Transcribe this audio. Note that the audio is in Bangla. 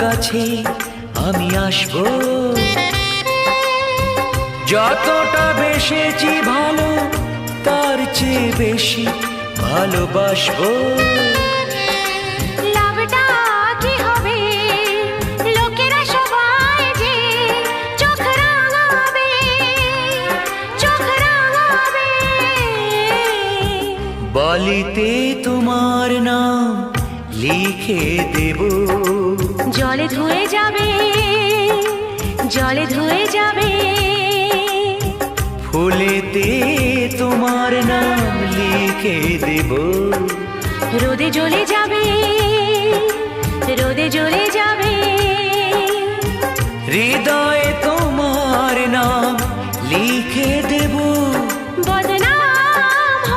কাছে আমি আসবো, যতটা বেসেছি ভালো তার চেয়ে বেশি ভালোবাসবো। লাভটা কি হবে লোকেরা সবাই যে চোখ রাঙাবে, চোখ রাঙাবে। বালিতে তোমার নাম লিখে দেব, জলে ধুয়ে যাবে, জলে ধুয়ে যাবে। ফুলেতে তোমার নাম লিখে দেব, রোদে জ্বলে যাবে, রোদে জ্বলে যাবে। হৃদয়